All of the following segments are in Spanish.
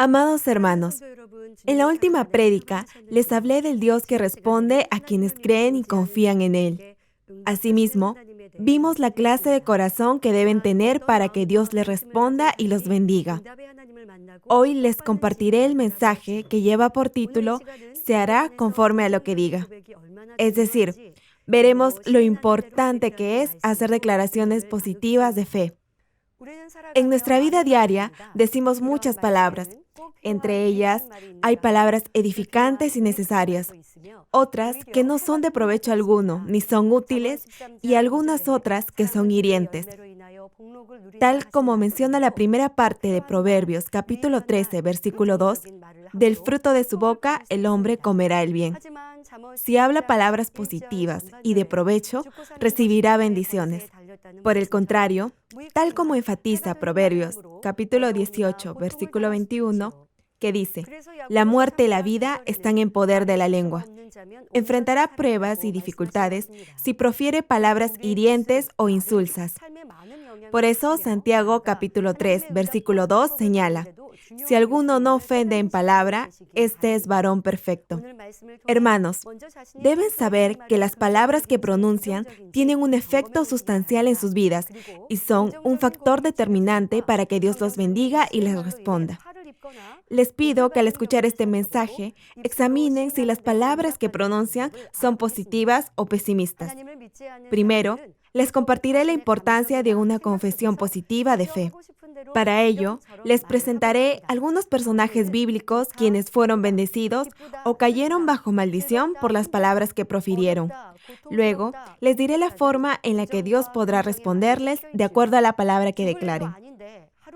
Amados hermanos, en la última prédica les hablé del Dios que responde a quienes creen y confían en Él. Asimismo, vimos la clase de corazón que deben tener para que Dios les responda y los bendiga. Hoy les compartiré el mensaje que lleva por título «Se hará conforme a lo que diga». Es decir, veremos lo importante que es hacer declaraciones positivas de fe. En nuestra vida diaria decimos muchas palabras. Entre ellas, hay palabras edificantes y necesarias, otras que no son de provecho alguno, ni son útiles, y algunas otras que son hirientes. Tal como menciona la primera parte de Proverbios, capítulo 13, versículo 2, del fruto de su boca el hombre comerá el bien. Si habla palabras positivas y de provecho, recibirá bendiciones. Por el contrario, tal como enfatiza Proverbios, capítulo 18, versículo 21, que dice, la muerte y la vida están en poder de la lengua. Enfrentará pruebas y dificultades si profiere palabras hirientes o insulsas. Por eso, Santiago capítulo 3, versículo 2 señala, si alguno no ofende en palabra, este es varón perfecto. Hermanos, deben saber que las palabras que pronuncian tienen un efecto sustancial en sus vidas y son un factor determinante para que Dios los bendiga y les responda. Les pido que al escuchar este mensaje, examinen si las palabras que pronuncian son positivas o pesimistas. Primero, les compartiré la importancia de una confesión positiva de fe. Para ello, les presentaré algunos personajes bíblicos quienes fueron bendecidos o cayeron bajo maldición por las palabras que profirieron. Luego, les diré la forma en la que Dios podrá responderles de acuerdo a la palabra que declaren.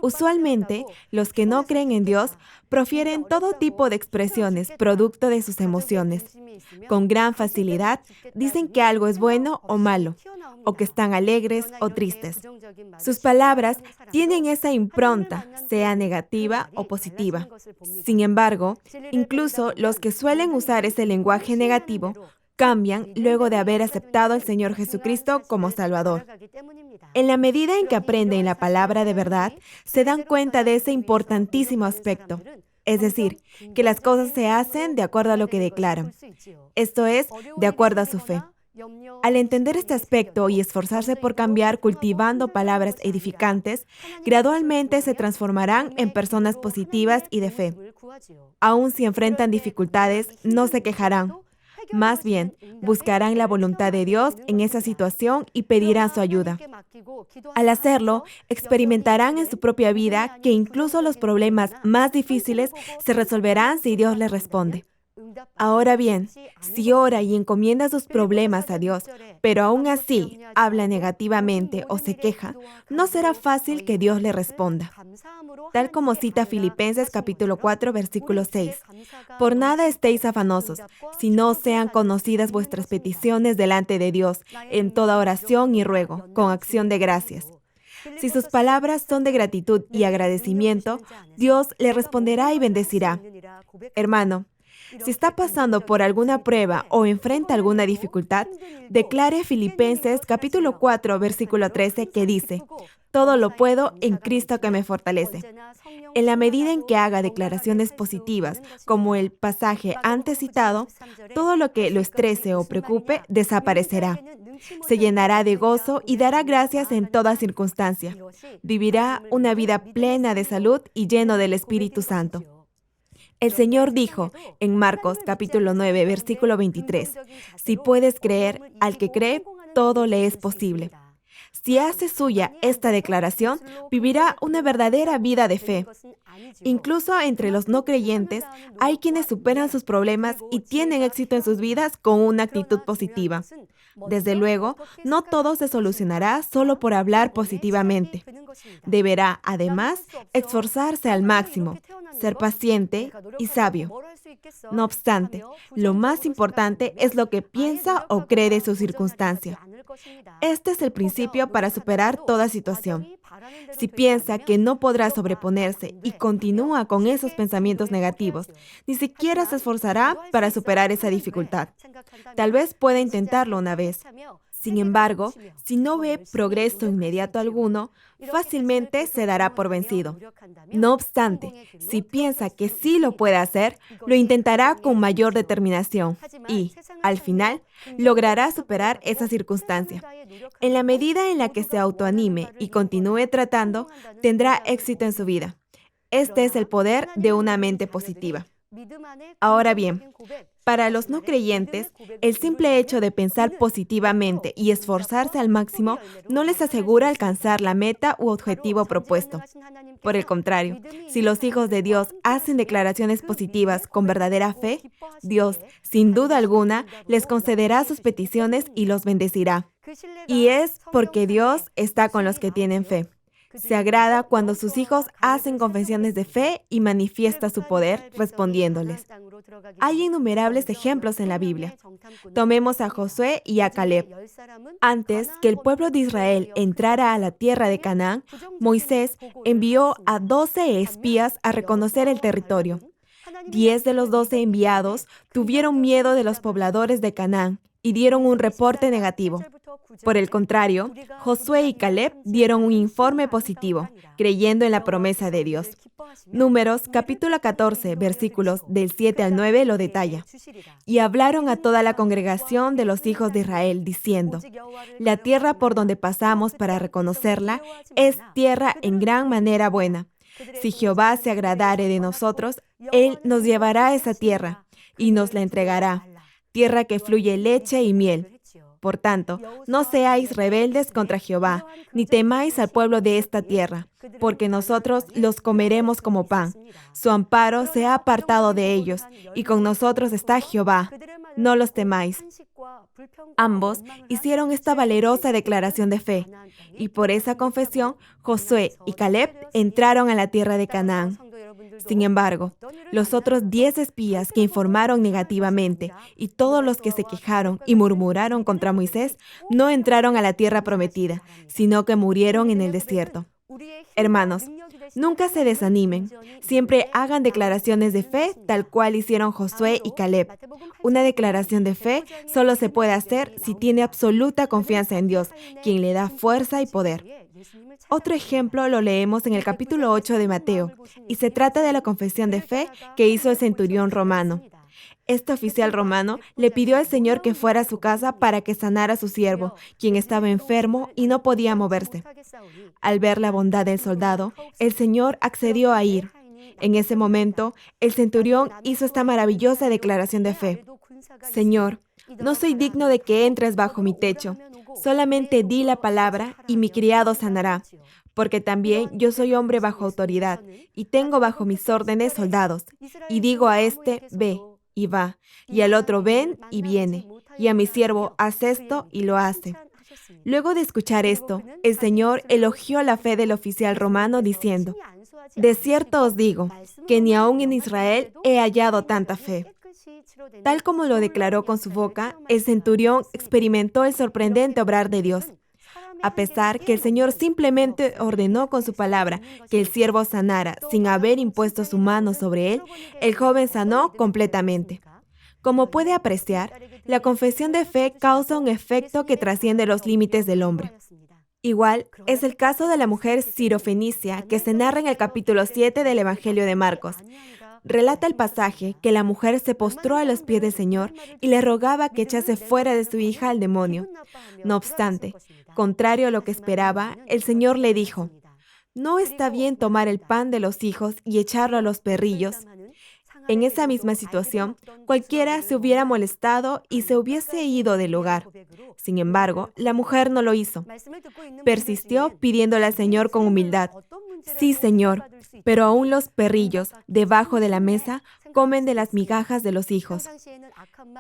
Usualmente, los que no creen en Dios profieren todo tipo de expresiones producto de sus emociones. Con gran facilidad dicen que algo es bueno o malo, o que están alegres o tristes. Sus palabras tienen esa impronta, sea negativa o positiva. Sin embargo, incluso los que suelen usar ese lenguaje negativo cambian luego de haber aceptado al Señor Jesucristo como Salvador. En la medida en que aprenden la palabra de verdad, se dan cuenta de ese importantísimo aspecto. Es decir, que las cosas se hacen de acuerdo a lo que declaran. Esto es, de acuerdo a su fe. Al entender este aspecto y esforzarse por cambiar cultivando palabras edificantes, gradualmente se transformarán en personas positivas y de fe. Aun si enfrentan dificultades, no se quejarán. Más bien, buscarán la voluntad de Dios en esa situación y pedirán su ayuda. Al hacerlo, experimentarán en su propia vida que incluso los problemas más difíciles se resolverán si Dios les responde. Ahora bien, si ora y encomienda sus problemas a Dios, pero aún así habla negativamente o se queja, no será fácil que Dios le responda. Tal como cita Filipenses capítulo 4, versículo 6. Por nada estéis afanosos, sino sean conocidas vuestras peticiones delante de Dios, en toda oración y ruego, con acción de gracias. Si sus palabras son de gratitud y agradecimiento, Dios le responderá y bendecirá. Hermano, si está pasando por alguna prueba o enfrenta alguna dificultad, declare Filipenses capítulo 4, versículo 13, que dice, todo lo puedo en Cristo que me fortalece. En la medida en que haga declaraciones positivas, como el pasaje antes citado, todo lo que lo estrese o preocupe desaparecerá. Se llenará de gozo y dará gracias en toda circunstancia. Vivirá una vida plena de salud y lleno del Espíritu Santo. El Señor dijo en Marcos capítulo 9, versículo 23, si puedes creer, al que cree, todo le es posible. Si hace suya esta declaración, vivirá una verdadera vida de fe. Incluso entre los no creyentes, hay quienes superan sus problemas y tienen éxito en sus vidas con una actitud positiva. Desde luego, no todo se solucionará solo por hablar positivamente. Deberá, además, esforzarse al máximo, ser paciente y sabio. No obstante, lo más importante es lo que piensa o cree de su circunstancia. Este es el principio para superar toda situación. Si piensa que no podrá sobreponerse y continúa con esos pensamientos negativos, ni siquiera se esforzará para superar esa dificultad. Tal vez pueda intentarlo una vez. Sin embargo, si no ve progreso inmediato alguno, fácilmente se dará por vencido. No obstante, si piensa que sí lo puede hacer, lo intentará con mayor determinación y, al final, logrará superar esa circunstancia. En la medida en la que se autoanime y continúe tratando, tendrá éxito en su vida. Este es el poder de una mente positiva. Ahora bien, para los no creyentes, el simple hecho de pensar positivamente y esforzarse al máximo no les asegura alcanzar la meta u objetivo propuesto. Por el contrario, si los hijos de Dios hacen declaraciones positivas con verdadera fe, Dios, sin duda alguna, les concederá sus peticiones y los bendecirá. Y es porque Dios está con los que tienen fe. Se agrada cuando sus hijos hacen confesiones de fe y manifiesta su poder respondiéndoles. Hay innumerables ejemplos en la Biblia. Tomemos a Josué y a Caleb. Antes que el pueblo de Israel entrara a la tierra de Canaán, Moisés envió a 12 espías a reconocer el territorio. 10 de los 12 enviados tuvieron miedo de los pobladores de Canaán y dieron un reporte negativo. Por el contrario, Josué y Caleb dieron un informe positivo, creyendo en la promesa de Dios. Números, capítulo 14, versículos del 7 al 9 lo detalla. Y hablaron a toda la congregación de los hijos de Israel, diciendo: la tierra por donde pasamos para reconocerla es tierra en gran manera buena. Si Jehová se agradare de nosotros, Él nos llevará a esa tierra y nos la entregará, tierra que fluye leche y miel. Por tanto, no seáis rebeldes contra Jehová, ni temáis al pueblo de esta tierra, porque nosotros los comeremos como pan. Su amparo se ha apartado de ellos, y con nosotros está Jehová. No los temáis. Ambos hicieron esta valerosa declaración de fe, y por esa confesión, Josué y Caleb entraron a la tierra de Canaán. Sin embargo, los otros 10 espías que informaron negativamente y todos los que se quejaron y murmuraron contra Moisés no entraron a la tierra prometida, sino que murieron en el desierto. Hermanos, nunca se desanimen. Siempre hagan declaraciones de fe tal cual hicieron Josué y Caleb. Una declaración de fe solo se puede hacer si tiene absoluta confianza en Dios, quien le da fuerza y poder. Otro ejemplo lo leemos en el capítulo 8 de Mateo, y se trata de la confesión de fe que hizo el centurión romano. Este oficial romano le pidió al Señor que fuera a su casa para que sanara a su siervo, quien estaba enfermo y no podía moverse. Al ver la bondad del soldado, el Señor accedió a ir. En ese momento, el centurión hizo esta maravillosa declaración de fe: Señor, no soy digno de que entres bajo mi techo. Solamente di la palabra y mi criado sanará, porque también yo soy hombre bajo autoridad y tengo bajo mis órdenes soldados. Y digo a este, ve, y va, y al otro, ven, y viene, y a mi siervo, haz esto, y lo hace. Luego de escuchar esto, el Señor elogió la fe del oficial romano diciendo: de cierto os digo, que ni aun en Israel he hallado tanta fe. Tal como lo declaró con su boca, el centurión experimentó el sorprendente obrar de Dios. A pesar que el Señor simplemente ordenó con su palabra que el siervo sanara sin haber impuesto su mano sobre él, el joven sanó completamente. Como puede apreciar, la confesión de fe causa un efecto que trasciende los límites del hombre. Igual es el caso de la mujer sirofenicia que se narra en el capítulo 7 del Evangelio de Marcos. Relata el pasaje que la mujer se postró a los pies del Señor y le rogaba que echase fuera de su hija al demonio. No obstante, contrario a lo que esperaba, el Señor le dijo: ¿no está bien tomar el pan de los hijos y echarlo a los perrillos? En esa misma situación, cualquiera se hubiera molestado y se hubiese ido del lugar. Sin embargo, la mujer no lo hizo. Persistió pidiéndole al Señor con humildad: sí, Señor, pero aún los perrillos, debajo de la mesa, comen de las migajas de los hijos.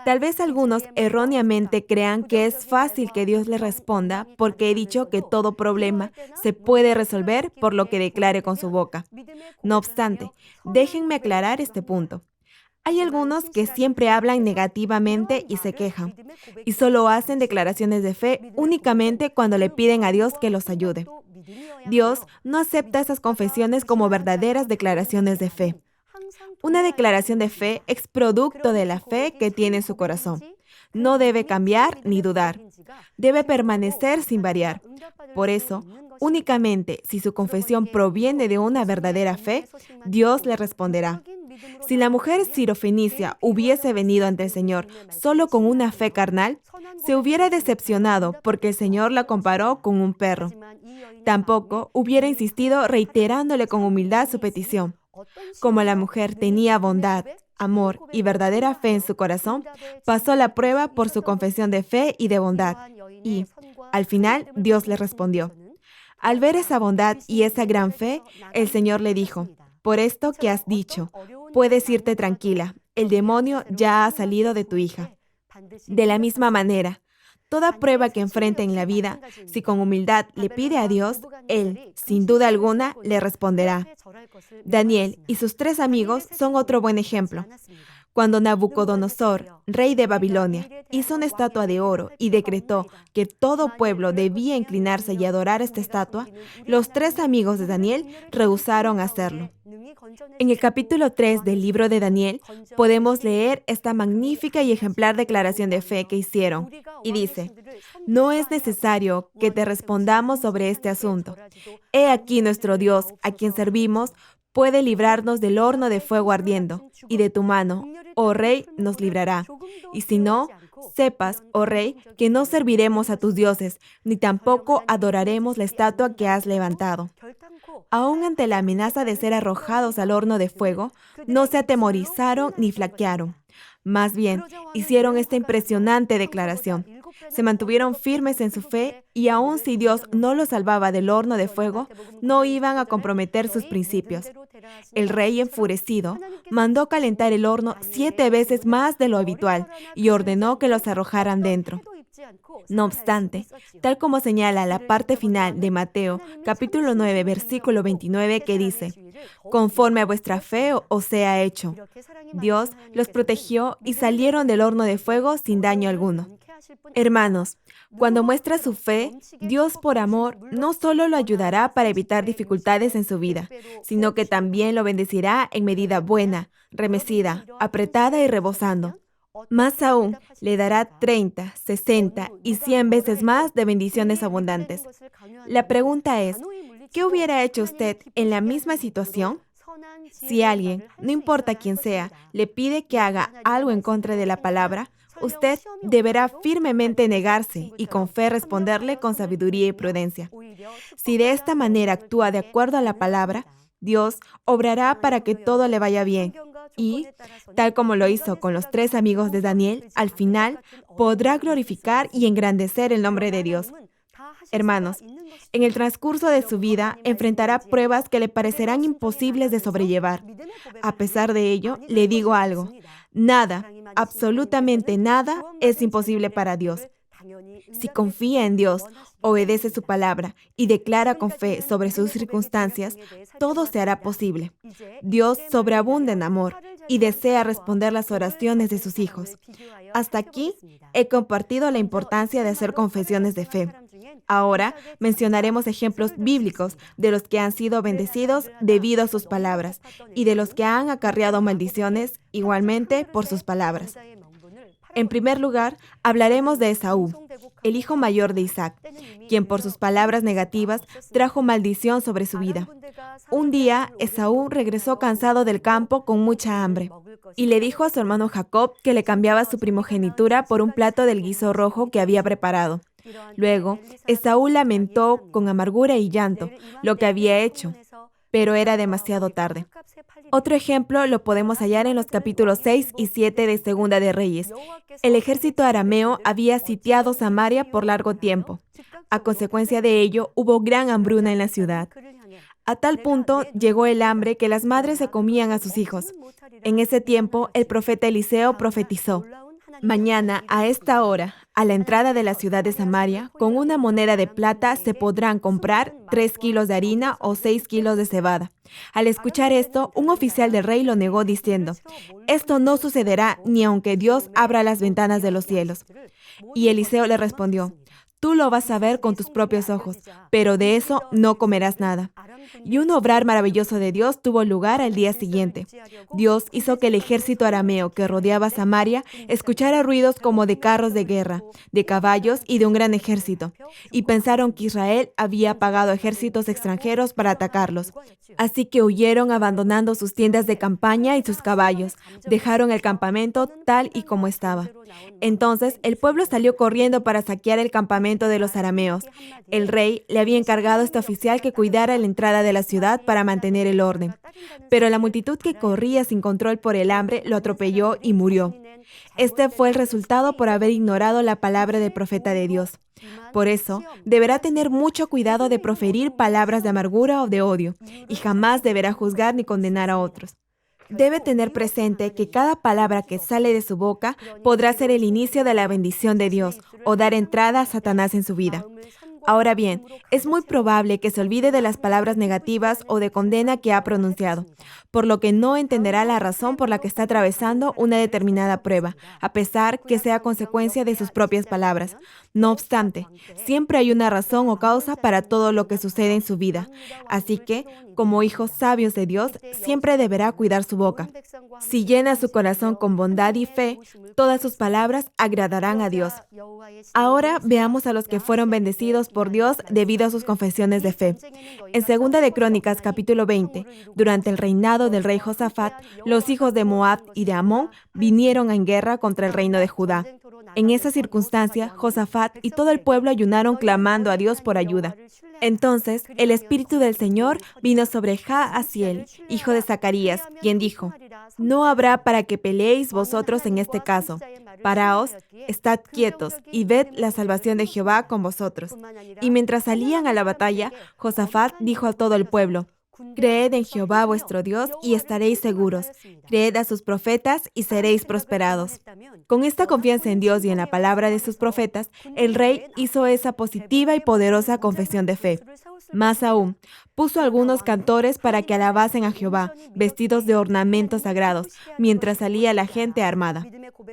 Tal vez algunos erróneamente crean que es fácil que Dios les responda porque he dicho que todo problema se puede resolver por lo que declare con su boca. No obstante, déjenme aclarar este punto. Hay algunos que siempre hablan negativamente y se quejan, y solo hacen declaraciones de fe únicamente cuando le piden a Dios que los ayude. Dios no acepta esas confesiones como verdaderas declaraciones de fe. Una declaración de fe es producto de la fe que tiene en su corazón. no debe cambiar ni dudar. Debe permanecer sin variar. Por eso, únicamente si su confesión proviene de una verdadera fe, Dios le responderá. Si la mujer sirofenicia hubiese venido ante el Señor solo con una fe carnal, se hubiera decepcionado porque el Señor la comparó con un perro. Tampoco hubiera insistido reiterándole con humildad su petición. Como la mujer tenía bondad, amor y verdadera fe en su corazón, pasó la prueba por su confesión de fe y de bondad. Y, al final, Dios le respondió. Al ver esa bondad y esa gran fe, el Señor le dijo, por esto que has dicho, puedes irte tranquila, el demonio ya ha salido de tu hija. De la misma manera, toda prueba que enfrente en la vida, si con humildad le pide a Dios, Él, sin duda alguna, le responderá. Daniel y sus 3 amigos son otro buen ejemplo. Cuando Nabucodonosor, rey de Babilonia, hizo una estatua de oro y decretó que todo pueblo debía inclinarse y adorar esta estatua, los 3 amigos de Daniel rehusaron hacerlo. En el capítulo 3 del libro de Daniel podemos leer esta magnífica y ejemplar declaración de fe que hicieron. Y dice, no es necesario que te respondamos sobre este asunto. He aquí nuestro Dios, a quien servimos, puede librarnos del horno de fuego ardiendo, y de tu mano, oh rey, nos librará. Y si no, sepas, oh rey, que no serviremos a tus dioses, ni tampoco adoraremos la estatua que has levantado. Aún ante la amenaza de ser arrojados al horno de fuego, no se atemorizaron ni flaquearon. Más bien, hicieron esta impresionante declaración. Se mantuvieron firmes en su fe y aun si Dios no los salvaba del horno de fuego, no iban a comprometer sus principios. El rey, enfurecido, mandó calentar el horno 7 veces más de lo habitual y ordenó que los arrojaran dentro. No obstante, tal como señala la parte final de Mateo, capítulo 9, versículo 29, que dice, conforme a vuestra fe os sea hecho. Dios los protegió y salieron del horno de fuego sin daño alguno. Hermanos, cuando muestra su fe, Dios por amor no solo lo ayudará para evitar dificultades en su vida, sino que también lo bendecirá en medida buena, remecida, apretada y rebosando. Más aún, le dará 30, 60 y 100 veces más de bendiciones abundantes. La pregunta es, ¿qué hubiera hecho usted en la misma situación? Si alguien, no importa quién sea, le pide que haga algo en contra de la palabra, usted deberá firmemente negarse y con fe responderle con sabiduría y prudencia. Si de esta manera actúa de acuerdo a la palabra, Dios obrará para que todo le vaya bien y, tal como lo hizo con los 3 amigos de Daniel, al final podrá glorificar y engrandecer el nombre de Dios. Hermanos, en el transcurso de su vida enfrentará pruebas que le parecerán imposibles de sobrellevar. A pesar de ello, le digo algo, nada, absolutamente nada es imposible para Dios. Si confía en Dios, obedece su palabra y declara con fe sobre sus circunstancias, todo se hará posible. Dios sobreabunda en amor y desea responder las oraciones de sus hijos. Hasta aquí he compartido la importancia de hacer confesiones de fe. Ahora mencionaremos ejemplos bíblicos de los que han sido bendecidos debido a sus palabras y de los que han acarreado maldiciones igualmente por sus palabras. En primer lugar, hablaremos de Esaú, el hijo mayor de Isaac, quien por sus palabras negativas trajo maldición sobre su vida. Un día, Esaú regresó cansado del campo con mucha hambre y le dijo a su hermano Jacob que le cambiaba su primogenitura por un plato del guiso rojo que había preparado. Luego, Esaú lamentó con amargura y llanto lo que había hecho, pero era demasiado tarde. Otro ejemplo lo podemos hallar en los capítulos 6 y 7 de Segunda de Reyes. El ejército arameo había sitiado Samaria por largo tiempo. A consecuencia de ello, hubo gran hambruna en la ciudad. A tal punto llegó el hambre que las madres se comían a sus hijos. En ese tiempo, el profeta Eliseo profetizó: mañana, a esta hora, a la entrada de la ciudad de Samaria, con una moneda de plata se podrán comprar 3 kilos de harina o 6 kilos de cebada. Al escuchar esto, un oficial del rey lo negó diciendo: esto no sucederá ni aunque Dios abra las ventanas de los cielos. Y Eliseo le respondió: tú lo vas a ver con tus propios ojos, pero de eso no comerás nada. Y un obrar maravilloso de Dios tuvo lugar al día siguiente. Dios hizo que el ejército arameo que rodeaba Samaria escuchara ruidos como de carros de guerra, de caballos y de un gran ejército, y pensaron que Israel había pagado ejércitos extranjeros para atacarlos. Así que huyeron abandonando sus tiendas de campaña y sus caballos, dejaron el campamento tal y como estaba. Entonces el pueblo salió corriendo para saquear el campamento de los arameos. El rey le había encargado a este oficial que cuidara la entrada de la ciudad para mantener el orden. Pero la multitud que corría sin control por el hambre lo atropelló y murió. Este fue el resultado por haber ignorado la palabra del profeta de Dios. Por eso, deberá tener mucho cuidado de proferir palabras de amargura o de odio, y jamás deberá juzgar ni condenar a otros. Debe tener presente que cada palabra que sale de su boca podrá ser el inicio de la bendición de Dios o dar entrada a Satanás en su vida. Ahora bien, es muy probable que se olvide de las palabras negativas o de condena que ha pronunciado, por lo que no entenderá la razón por la que está atravesando una determinada prueba, a pesar que sea consecuencia de sus propias palabras. No obstante, siempre hay una razón o causa para todo lo que sucede en su vida, así que, como hijos sabios de Dios, siempre deberá cuidar su boca. Si llena su corazón con bondad y fe, todas sus palabras agradarán a Dios. Ahora veamos a los que fueron bendecidos por Dios debido a sus confesiones de fe. En 2 de Crónicas, capítulo 20, durante el reinado del rey Josafat, los hijos de Moab y de Amón vinieron en guerra contra el reino de Judá. En esa circunstancia, Josafat y todo el pueblo ayunaron clamando a Dios por ayuda. Entonces, el Espíritu del Señor vino sobre Jaasiel, hijo de Zacarías, quien dijo: «No habrá para que peleéis vosotros en este caso. Paraos, estad quietos, y ved la salvación de Jehová con vosotros». Y mientras salían a la batalla, Josafat dijo a todo el pueblo: «Creed en Jehová vuestro Dios y estaréis seguros. Creed a sus profetas y seréis prosperados». Con esta confianza en Dios y en la palabra de sus profetas, el rey hizo esa positiva y poderosa confesión de fe. Más aún, puso algunos cantores para que alabasen a Jehová, vestidos de ornamentos sagrados, mientras salía la gente armada.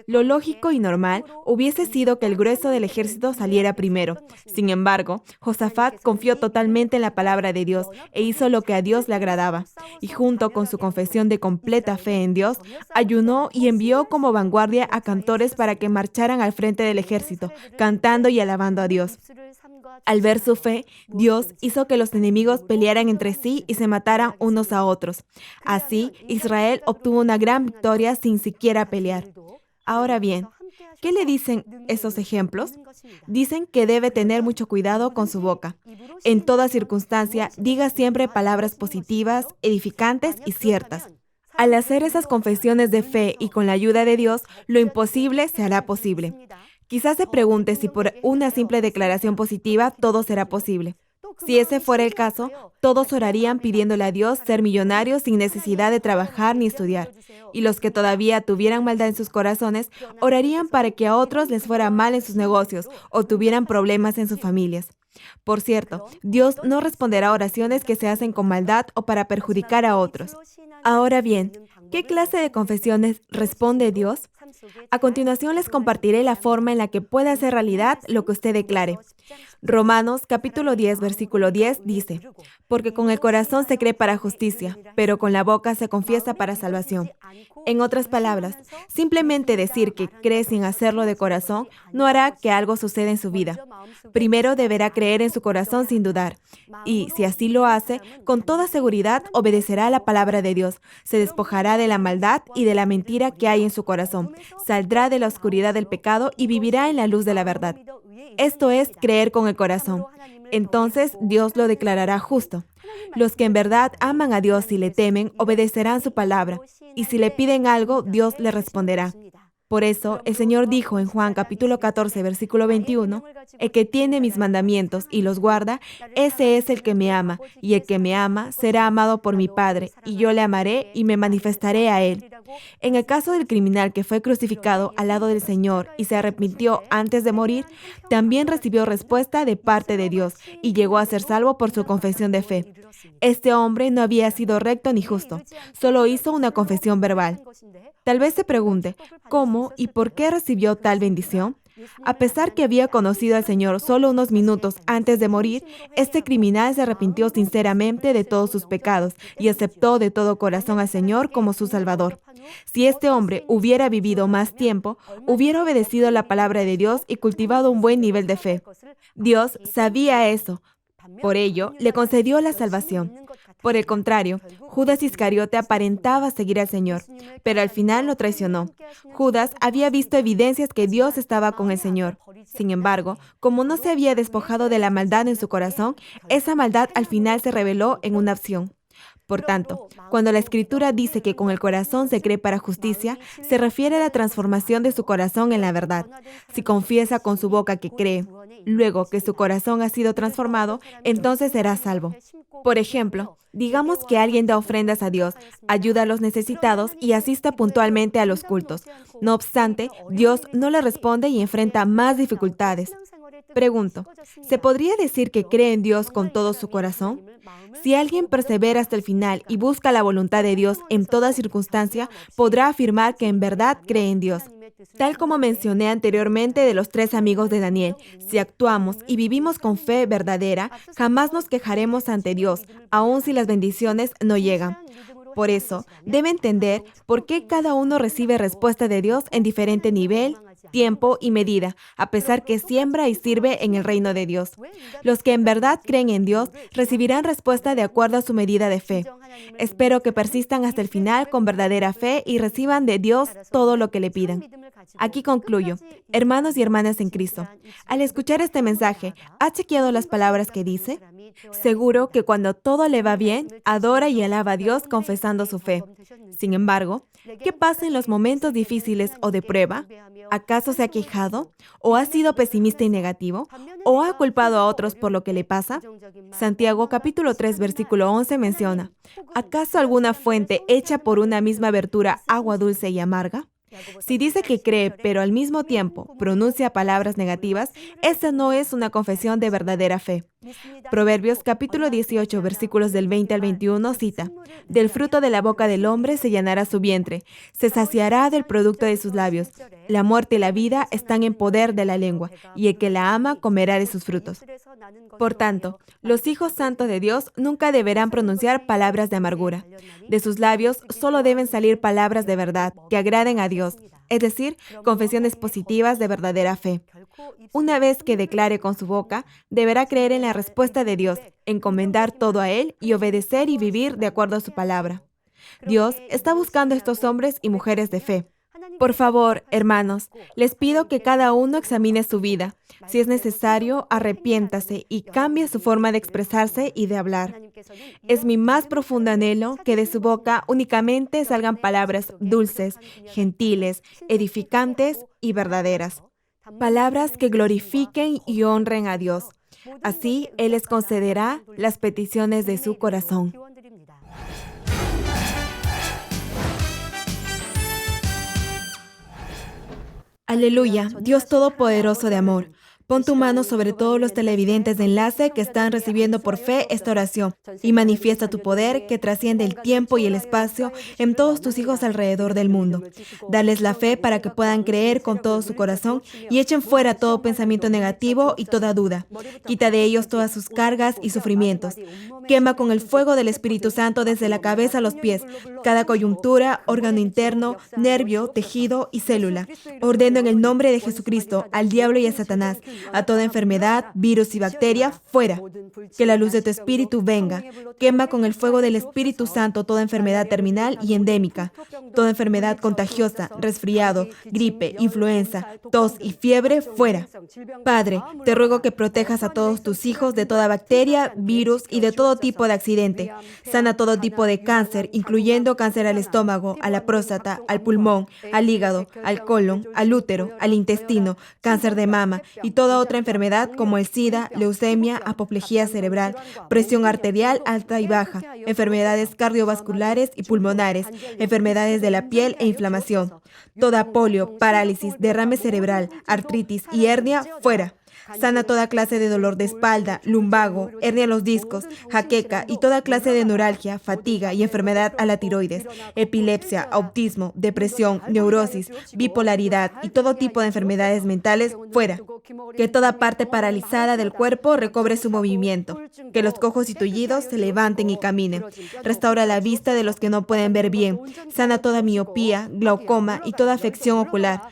Lo lógico y normal hubiese sido que el grueso del ejército saliera primero. Sin embargo, Josafat confió totalmente en la palabra de Dios e hizo lo que a Dios le agradaba. Y junto con su confesión de completa fe en Dios, ayunó y envió como vanguardia a cantores para que marcharan al frente del ejército, cantando y alabando a Dios. Al ver su fe, Dios hizo que los enemigos pelearan entre sí y se mataran unos a otros. Así, Israel obtuvo una gran victoria sin siquiera pelear. Ahora bien, ¿qué le dicen esos ejemplos? Dicen que debe tener mucho cuidado con su boca. En toda circunstancia, diga siempre palabras positivas, edificantes y ciertas. Al hacer esas confesiones de fe y con la ayuda de Dios, lo imposible se hará posible. Quizás se pregunte si por una simple declaración positiva todo será posible. Si ese fuera el caso, todos orarían pidiéndole a Dios ser millonarios sin necesidad de trabajar ni estudiar. Y los que todavía tuvieran maldad en sus corazones, orarían para que a otros les fuera mal en sus negocios o tuvieran problemas en sus familias. Por cierto, Dios no responderá oraciones que se hacen con maldad o para perjudicar a otros. Ahora bien, ¿qué clase de confesiones responde Dios? A continuación les compartiré la forma en la que puede hacer realidad lo que usted declare. Romanos capítulo 10, versículo 10 dice: «Porque con el corazón se cree para justicia, pero con la boca se confiesa para salvación». En otras palabras, simplemente decir que cree sin hacerlo de corazón no hará que algo suceda en su vida. Primero deberá creer en su corazón sin dudar. Y si así lo hace, con toda seguridad obedecerá a la palabra de Dios, se despojará de la maldad y de la mentira que hay en su corazón, saldrá de la oscuridad del pecado y vivirá en la luz de la verdad. Esto es creer con el corazón. Entonces Dios lo declarará justo. Los que en verdad aman a Dios y le temen, obedecerán su palabra, y si le piden algo, Dios le responderá. Por eso, el Señor dijo en Juan capítulo 14, versículo 21, «El que tiene mis mandamientos y los guarda, ese es el que me ama, y el que me ama será amado por mi Padre, y yo le amaré y me manifestaré a él». En el caso del criminal que fue crucificado al lado del Señor y se arrepintió antes de morir, también recibió respuesta de parte de Dios y llegó a ser salvo por su confesión de fe. Este hombre no había sido recto ni justo, solo hizo una confesión verbal. Tal vez se pregunte, ¿cómo y por qué recibió tal bendición? A pesar que había conocido al Señor solo unos minutos antes de morir, este criminal se arrepintió sinceramente de todos sus pecados y aceptó de todo corazón al Señor como su Salvador. Si este hombre hubiera vivido más tiempo, hubiera obedecido la palabra de Dios y cultivado un buen nivel de fe. Dios sabía eso. Por ello, le concedió la salvación. Por el contrario, Judas Iscariote aparentaba seguir al Señor, pero al final lo traicionó. Judas había visto evidencias que Dios estaba con el Señor. Sin embargo, como no se había despojado de la maldad en su corazón, esa maldad al final se reveló en una acción. Por tanto, cuando la Escritura dice que con el corazón se cree para justicia, se refiere a la transformación de su corazón en la verdad. Si confiesa con su boca que cree, luego que su corazón ha sido transformado, entonces será salvo. Por ejemplo, digamos que alguien da ofrendas a Dios, ayuda a los necesitados y asiste puntualmente a los cultos. No obstante, Dios no le responde y enfrenta más dificultades. Pregunto, ¿se podría decir que cree en Dios con todo su corazón? Si alguien persevera hasta el final y busca la voluntad de Dios en toda circunstancia, podrá afirmar que en verdad cree en Dios. Tal como mencioné anteriormente de los 3 amigos de Daniel, si actuamos y vivimos con fe verdadera, jamás nos quejaremos ante Dios, aun si las bendiciones no llegan. Por eso, debe entender por qué cada uno recibe respuesta de Dios en diferente nivel, tiempo y medida, a pesar que siembra y sirve en el reino de Dios. Los que en verdad creen en Dios recibirán respuesta de acuerdo a su medida de fe. Espero que persistan hasta el final con verdadera fe y reciban de Dios todo lo que le pidan. Aquí concluyo. Hermanos y hermanas en Cristo, al escuchar este mensaje, ¿ha chequeado las palabras que dice? Seguro que cuando todo le va bien, adora y alaba a Dios confesando su fe. Sin embargo, ¿qué pasa en los momentos difíciles o de prueba? ¿Acaso se ha quejado? ¿O ha sido pesimista y negativo? ¿O ha culpado a otros por lo que le pasa? Santiago capítulo 3 versículo 11 menciona: ¿acaso alguna fuente hecha por una misma abertura agua dulce y amarga? Si dice que cree, pero al mismo tiempo pronuncia palabras negativas, esa no es una confesión de verdadera fe. Proverbios capítulo 18, versículos del 20 al 21 cita: del fruto de la boca del hombre se llenará su vientre, se saciará del producto de sus labios. La muerte y la vida están en poder de la lengua, y el que la ama comerá de sus frutos. Por tanto, los hijos santos de Dios nunca deberán pronunciar palabras de amargura. De sus labios solo deben salir palabras de verdad, que agraden a Dios, es decir, confesiones positivas de verdadera fe. Una vez que declare con su boca, deberá creer en la respuesta de Dios, encomendar todo a Él y obedecer y vivir de acuerdo a su palabra. Dios está buscando a estos hombres y mujeres de fe. Por favor, hermanos, les pido que cada uno examine su vida. Si es necesario, arrepiéntase y cambie su forma de expresarse y de hablar. Es mi más profundo anhelo que de su boca únicamente salgan palabras dulces, gentiles, edificantes y verdaderas. Palabras que glorifiquen y honren a Dios. Así, Él les concederá las peticiones de su corazón. Aleluya, Dios Todopoderoso de amor. Pon tu mano sobre todos los televidentes de enlace que están recibiendo por fe esta oración y manifiesta tu poder que trasciende el tiempo y el espacio en todos tus hijos alrededor del mundo. Dales la fe para que puedan creer con todo su corazón y echen fuera todo pensamiento negativo y toda duda. Quita de ellos todas sus cargas y sufrimientos. Quema con el fuego del Espíritu Santo desde la cabeza a los pies, cada coyuntura, órgano interno, nervio, tejido y célula. Ordeno en el nombre de Jesucristo al diablo y a Satanás, a toda enfermedad, virus y bacteria, fuera. Que la luz de tu espíritu venga. Quema con el fuego del Espíritu Santo toda enfermedad terminal y endémica, toda enfermedad contagiosa, resfriado, gripe, influenza, tos y fiebre, fuera. Padre, te ruego que protejas a todos tus hijos de toda bacteria, virus y de todo tipo de accidente. Sana todo tipo de cáncer, incluyendo cáncer al estómago, a la próstata, al pulmón, al hígado, al colon, al útero, al intestino, cáncer de mama y toda otra enfermedad como el SIDA, leucemia, apoplejía cerebral, presión arterial alta y baja, enfermedades cardiovasculares y pulmonares, enfermedades de la piel e inflamación. Toda polio, parálisis, derrame cerebral, artritis y hernia, fuera. Sana toda clase de dolor de espalda, lumbago, hernia en los discos, jaqueca y toda clase de neuralgia, fatiga y enfermedad a la tiroides, epilepsia, autismo, depresión, neurosis, bipolaridad y todo tipo de enfermedades mentales, fuera. Que toda parte paralizada del cuerpo recobre su movimiento. Que los cojos y tullidos se levanten y caminen. Restaura la vista de los que no pueden ver bien. Sana toda miopía, glaucoma y toda afección ocular.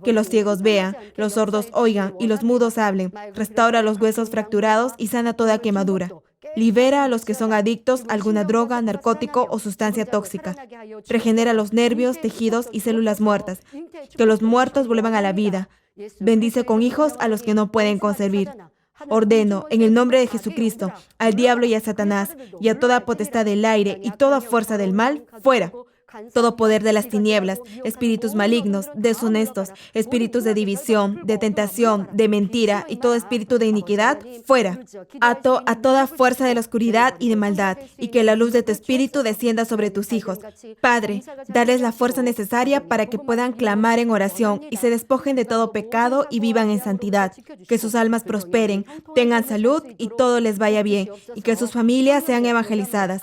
Que los ciegos vean, los sordos oigan y los mudos hablen. Restaura los huesos fracturados y sana toda quemadura. Libera a los que son adictos a alguna droga, narcótico o sustancia tóxica. Regenera los nervios, tejidos y células muertas. Que los muertos vuelvan a la vida. Bendice con hijos a los que no pueden concebir. Ordeno, en el nombre de Jesucristo, al diablo y a Satanás, y a toda potestad del aire y toda fuerza del mal, fuera. Todo poder de las tinieblas, espíritus malignos, deshonestos, espíritus de división, de tentación, de mentira y todo espíritu de iniquidad, fuera. Ato a toda fuerza de la oscuridad y de maldad, y que la luz de tu espíritu descienda sobre tus hijos. Padre, darles la fuerza necesaria para que puedan clamar en oración y se despojen de todo pecado y vivan en santidad. Que sus almas prosperen, tengan salud y todo les vaya bien, y que sus familias sean evangelizadas.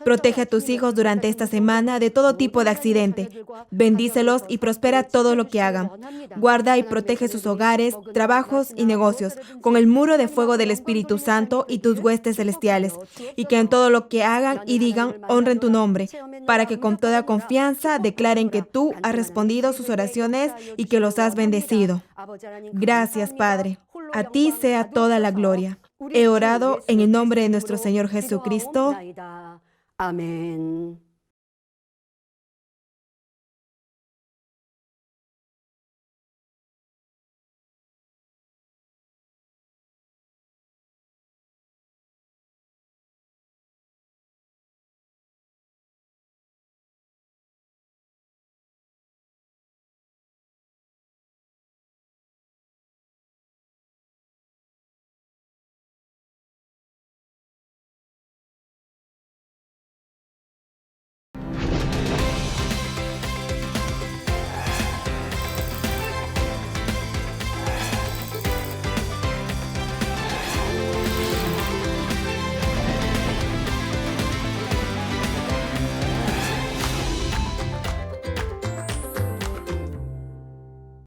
Protege a tus hijos durante esta semana de todo tipo de accidente. Bendícelos y prospera todo lo que hagan. Guarda y protege sus hogares, trabajos y negocios con el muro de fuego del Espíritu Santo y tus huestes celestiales, y que en todo lo que hagan y digan honren tu nombre, para que con toda confianza declaren que tú has respondido sus oraciones y que los has bendecido. Gracias, Padre. A ti sea toda la gloria. He orado en el nombre de nuestro Señor Jesucristo. Amén.